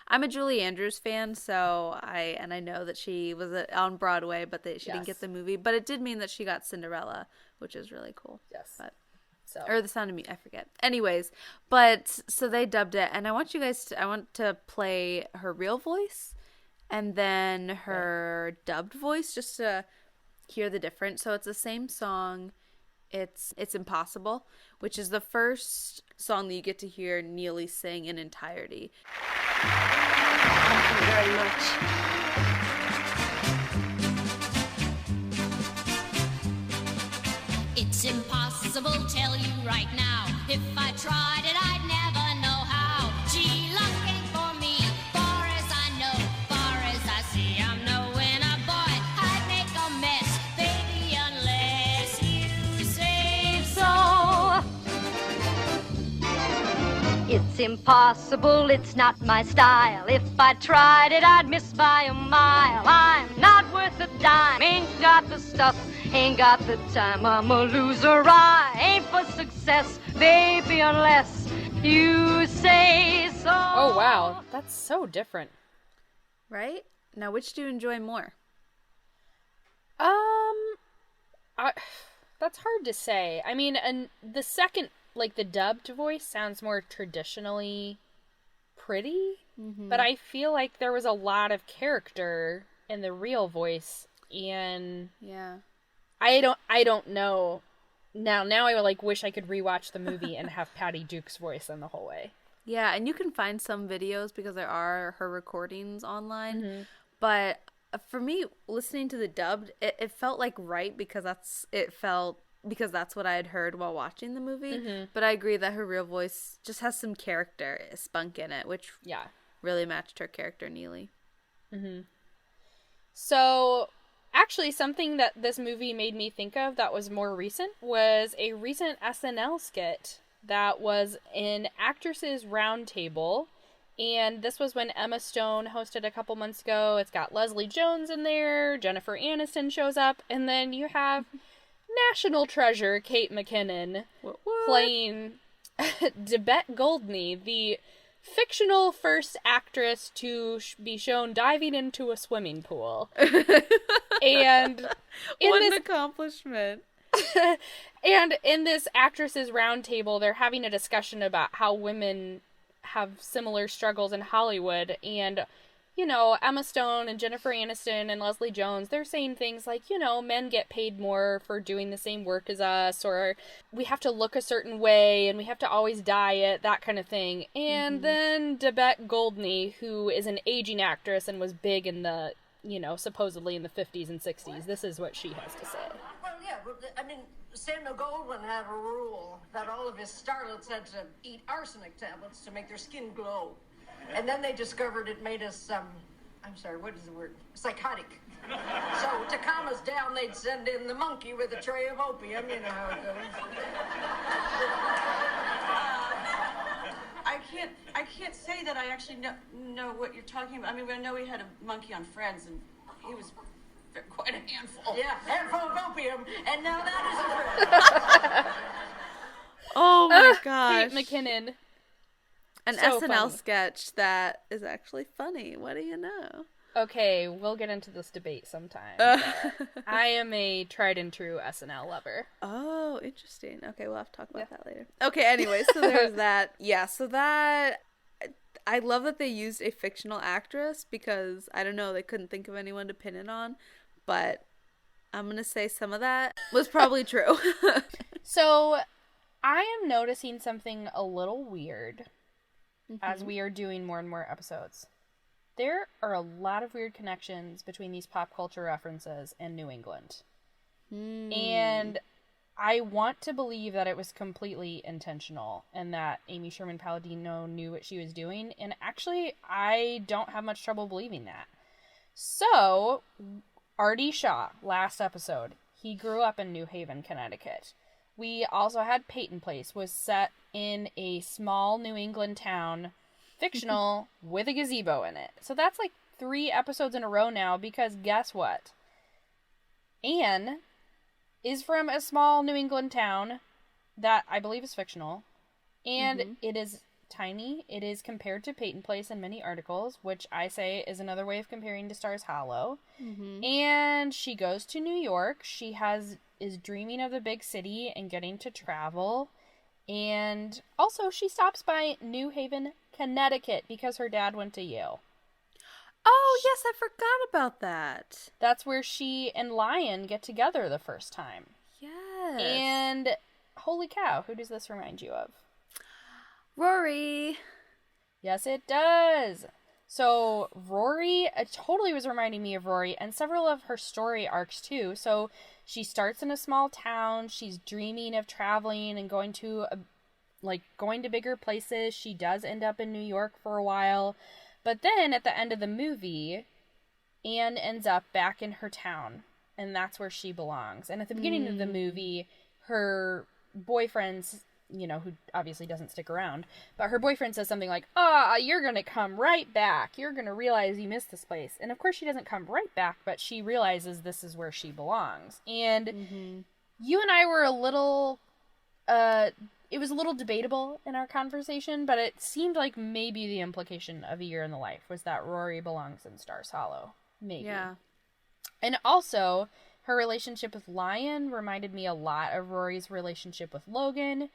I'm a Julie Andrews fan, so I know that she was on Broadway, but she didn't get the movie. But it did mean that she got Cinderella, which is really cool. Yes. Or The Sound of Music, I forget. Anyways, but so they dubbed it, and I want to play her real voice and then her dubbed voice just to hear the difference. So it's the same song. It's Impossible, which is the first song that you get to hear Neely sing in entirety. Thank you very much. It's impossible, tell you right now. If I tried it, I'd never know how. Gee, luck ain't for me, far as I know, far as I see. I'm no winner, boy, I'd make a mess, baby, unless you say so. It's impossible, it's not my style. If I tried it, I'd miss by a mile. I'm not worth a dime, ain't got the stuff, ain't got the time. I'm a loser, I ain't for success, baby, unless you say so. Oh, wow. That's so different. Right? Now, which do you enjoy more? That's hard to say. I mean, and the second, like, the dubbed voice sounds more traditionally pretty, but I feel like there was a lot of character in the real voice, and Yeah. I don't know. Now I like wish I could rewatch the movie and have Patty Duke's voice in the whole way. Yeah, and you can find some videos because there are her recordings online. But for me, listening to the dubbed, it felt like right because that's what I had heard while watching the movie. But I agree that her real voice just has some character spunk in it, which really matched her character, Neely. So, actually, something that this movie made me think of that was more recent was a recent SNL skit that was an Actresses Roundtable. And this was when Emma Stone hosted a couple months ago. It's got Leslie Jones in there, Jennifer Aniston shows up, and then you have national treasure Kate McKinnon playing Debette Goldney, the fictional first actress to be shown diving into a swimming pool. And what an accomplishment. And in this Actresses Roundtable, they're having a discussion about how women have similar struggles in Hollywood, and Emma Stone and Jennifer Aniston and Leslie Jones, they're saying things like, men get paid more for doing the same work as us, or we have to look a certain way and we have to always diet, that kind of thing. And then Debette Goldney, who is an aging actress and was big in the, supposedly in the 50s and 60s, this is what she has to say. Well, yeah, I mean, Samuel Goldwyn had a rule that all of his starlets had to eat arsenic tablets to make their skin glow. And then they discovered it made us, I'm sorry, what is the word? Psychotic. So to calm us down, they'd send in the monkey with a tray of opium. You know how it goes. I can't say that I actually know what you're talking about. I mean, I know we had a monkey on Friends, and he was quite a handful. Yeah, handful of opium, and now that is a friend. Oh my gosh. Kate McKinnon. An So SNL funny. sketch that is actually funny. What do you know? Okay, we'll get into this debate sometime. but I am a tried and true SNL lover. Oh, interesting. Okay, we'll have to talk about that later. Okay, anyway, so there's that. Yeah, so that... I love that they used a fictional actress because, I don't know, they couldn't think of anyone to pin it on, but I'm going to say some of that was probably true. So, I am noticing something a little weird as we are doing more and more episodes. There are a lot of weird connections between these pop culture references and New England. And I want to believe that it was completely intentional and that Amy Sherman Palladino knew what she was doing. And actually, I don't have much trouble believing that. So, Artie Shaw, last episode, he grew up in New Haven, Connecticut. We also had Peyton Place, was set in a small New England town, fictional, with a gazebo in it. So that's like 3 episodes in a row now, because guess what? Anne is from a small New England town that I believe is fictional, and it is tiny. It is compared to Peyton Place in many articles, which I say is another way of comparing to Stars Hollow. And she goes to New York. She is dreaming of the big city and getting to travel. And also she stops by New Haven, Connecticut, because her dad went to Yale. Oh, yes, I forgot about that. That's where she and Lion get together the first time. Yes. And holy cow, who does this remind you of? Rory. Yes, it does. So Rory totally was reminding me of Rory, and several of her story arcs too. So she starts in a small town. She's dreaming of traveling and going to bigger places. She does end up in New York for a while. But then at the end of the movie, Anne ends up back in her town, and that's where she belongs. And at the beginning of the movie, her boyfriend's, who obviously doesn't stick around, but her boyfriend says something like, you're going to come right back. You're going to realize you missed this place. And of course she doesn't come right back, but she realizes this is where she belongs. And you and I were a little, it was a little debatable in our conversation, but it seemed like maybe the implication of A Year in the Life was that Rory belongs in Stars Hollow. Maybe. Yeah. And also, her relationship with Lion reminded me a lot of Rory's relationship with Logan.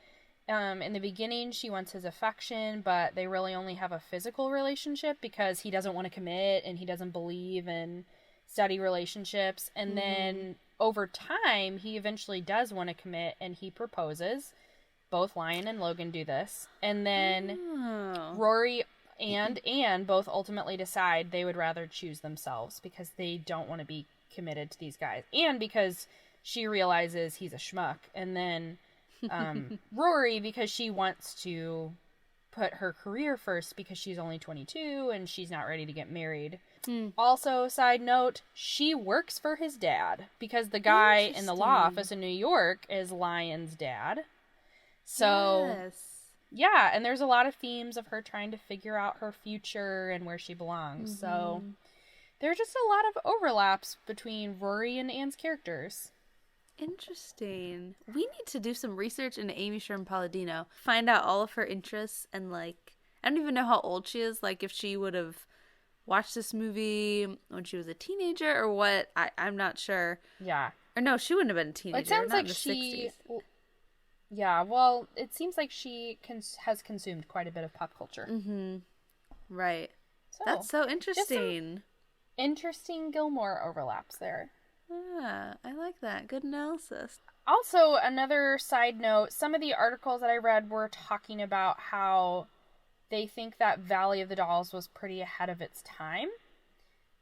In the beginning, she wants his affection, but they really only have a physical relationship because he doesn't want to commit and he doesn't believe in steady relationships. And then over time, he eventually does want to commit and he proposes. Both Lion and Logan do this. And then Rory and Anne both ultimately decide they would rather choose themselves because they don't want to be committed to these guys. And because she realizes he's a schmuck. And then Rory, because she wants to put her career first because she's only 22 and she's not ready to get married. Also, side note, she works for his dad because the guy in the law office in New York is Lion's dad. So, yeah, and there's a lot of themes of her trying to figure out her future and where she belongs. So, there are just a lot of overlaps between Rory and Anne's characters. Interesting. We need to do some research into Amy Sherman Palladino. Find out all of her interests and, I don't even know how old she is. If she would have watched this movie when she was a teenager or what. I'm not sure. Yeah. Or no, she wouldn't have been a teenager. It sounds not like in the she... 60s. Yeah, well, it seems like she has consumed quite a bit of pop culture. Right. So, that's so interesting. Interesting Gilmore overlaps there. Yeah, I like that. Good analysis. Also, another side note, some of the articles that I read were talking about how they think that Valley of the Dolls was pretty ahead of its time.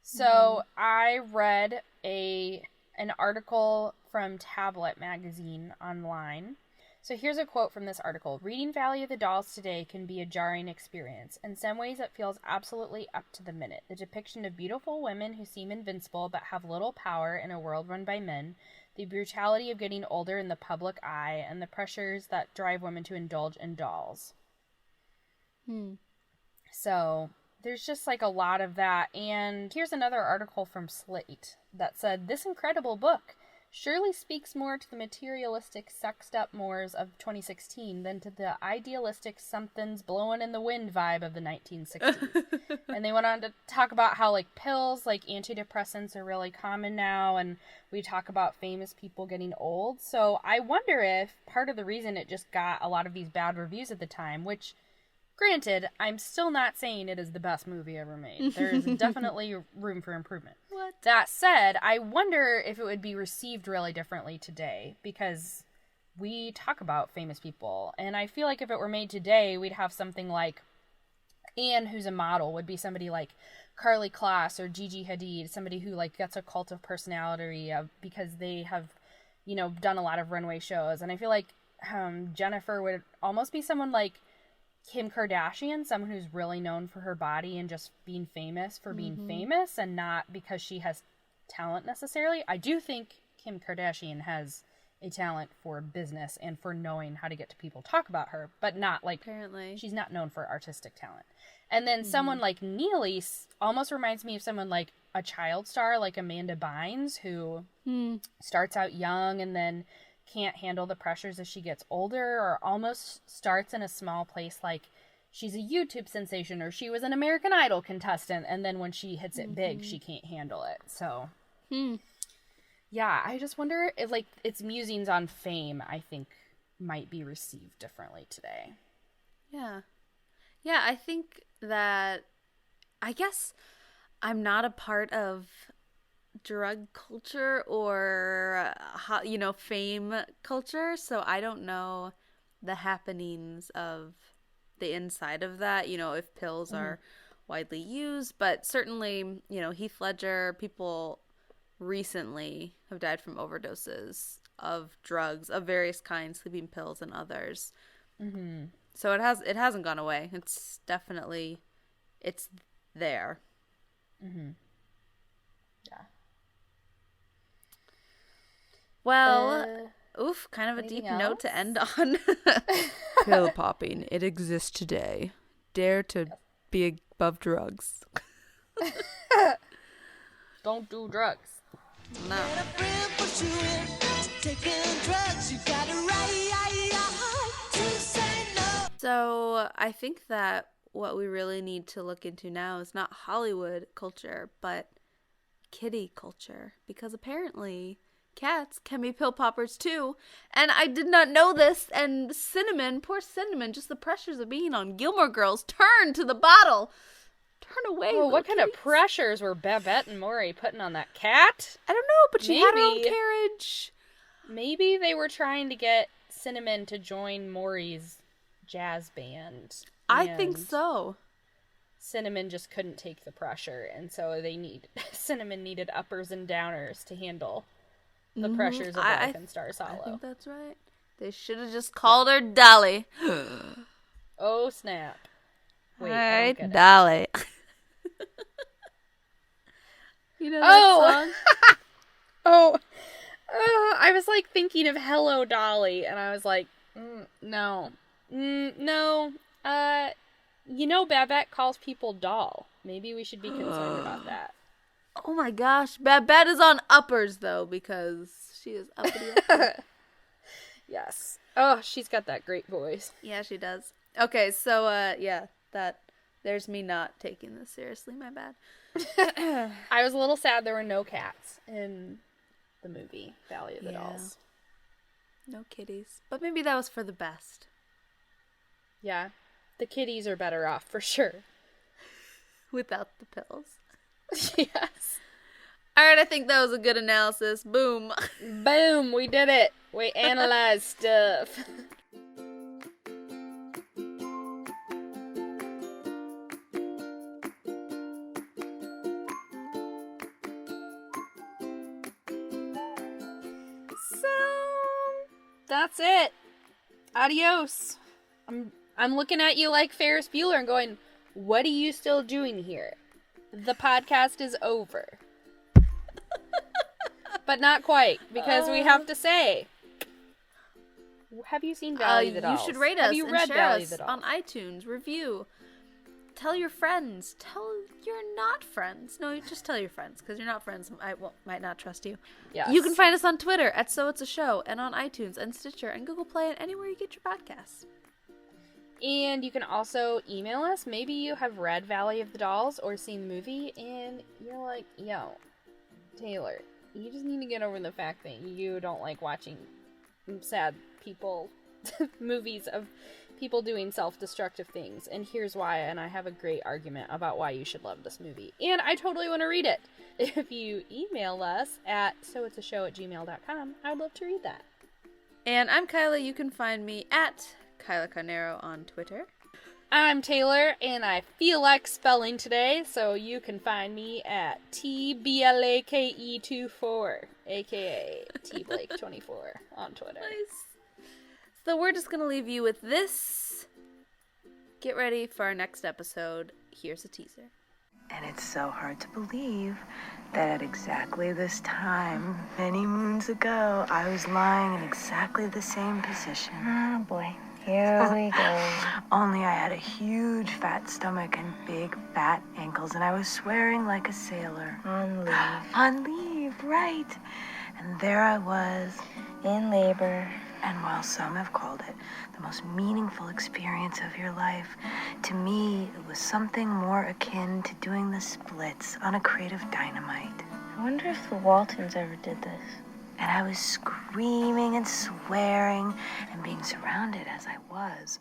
So I read an article from Tablet magazine online. So here's a quote from this article. Reading Valley of the Dolls today can be a jarring experience. In some ways, it feels absolutely up to the minute. The depiction of beautiful women who seem invincible but have little power in a world run by men, the brutality of getting older in the public eye, and the pressures that drive women to indulge in dolls. So there's just a lot of that. And here's another article from Slate that said, this incredible book surely speaks more to the materialistic, sexed-up mores of 2016 than to the idealistic something's blowing in the wind vibe of the 1960s. And they went on to talk about how, pills, antidepressants are really common now, and we talk about famous people getting old. So I wonder if part of the reason it just got a lot of these bad reviews at the time, which... Granted, I'm still not saying it is the best movie ever made. There is definitely room for improvement. That said, I wonder if it would be received really differently today, because we talk about famous people, and I feel like if it were made today, we'd have something like Anne, who's a model, would be somebody like Karlie Kloss or Gigi Hadid, somebody who gets a cult of personality because they have, done a lot of runway shows. And I feel like Jennifer would almost be someone like Kim Kardashian, someone who's really known for her body and just being famous for being famous and not because she has talent necessarily. I do think Kim Kardashian has a talent for business and for knowing how to get to people talk about her, but not like Apparently. she's not known for artistic talent. And then someone like Neely almost reminds me of someone like a child star like Amanda Bynes, who starts out young and then can't handle the pressures as she gets older, or almost starts in a small place like she's a YouTube sensation or she was an American Idol contestant, and then when she hits it big, she can't handle it. So yeah, I just wonder if, like, its musings on fame, I think, might be received differently today. Yeah. Yeah, I think that, I guess I'm not a part of drug culture or, fame culture, so I don't know the happenings of the inside of that, if pills are widely used, but certainly, Heath Ledger, people recently have died from overdoses of drugs of various kinds, sleeping pills and others. So it hasn't gone away. It's definitely, it's there. Yeah. Well, kind of a deep note to end on. Pill popping, it exists today. Dare to be above drugs. Don't do drugs. No. So I think that what we really need to look into now is not Hollywood culture, but kitty culture. Because apparently cats can be pill poppers too. And I did not know this. And Cinnamon, poor Cinnamon, just the pressures of being on Gilmore Girls, turn to the bottle. Turn away. Oh, what kind of pressures were Babette and Maury putting on that cat? I don't know, but she had her own carriage. Maybe they were trying to get Cinnamon to join Maury's jazz band. I think so. Cinnamon just couldn't take the pressure, and so Cinnamon needed uppers and downers to handle the pressures of life in Stars Hollow. I think that's right. They should have just called her Dolly. Oh, snap. Wait, alright, Dolly. You know that song? I was like thinking of Hello Dolly, and I was like, no. No. Babette calls people doll. Maybe we should be concerned about that. Oh my gosh. Babette is on uppers, though, because she is uppity. Yes. Oh, she's got that great voice. Yeah, she does. Okay, so, there's me not taking this seriously. My bad. I was a little sad there were no cats in the movie Valley of the Dolls. No kitties. But maybe that was for the best. Yeah. The kitties are better off, for sure. Without the pills. Yes. Alright, I think that was a good analysis. Boom. Boom, we did it. We analyzed stuff. That's it. Adios. I'm looking at you like Ferris Bueller and going, what are you still doing here? The podcast is over. But not quite, because we have to say, have you seen Valley of the Dolls? You should rate us have you and read share Valley us of the Dolls? on iTunes. Review. Tell your friends. Tell your not friends. No, just tell your friends, because you're not friends. I might not trust you. Yes. You can find us on Twitter at So It's a Show, and on iTunes and Stitcher and Google Play and anywhere you get your podcasts. And you can also email us. Maybe you have read Valley of the Dolls or seen the movie, and you're like, yo, Taylor, you just need to get over the fact that you don't like watching sad people, movies of people doing self-destructive things, and here's why, and I have a great argument about why you should love this movie. And I totally want to read it. If you email us at soitsashow@gmail.com, I would love to read that. And I'm Kyla. You can find me at Kyla Carnero on Twitter. I'm Taylor, and I feel like spelling today, so you can find me at TBLAKE24, aka TBlake24 on Twitter. Nice. So we're just going to leave you with this. Get ready for our next episode. Here's a teaser. And it's so hard to believe that at exactly this time, many moons ago, I was lying in exactly the same position. Oh boy, here we go. Only I had a huge fat stomach and big fat ankles, and I was swearing like a sailor. On leave. On leave, right. And there I was. In labor. And while some have called it the most meaningful experience of your life, to me, it was something more akin to doing the splits on a crate of dynamite. I wonder if the Waltons ever did this. And I was screaming and swearing and being surrounded as I was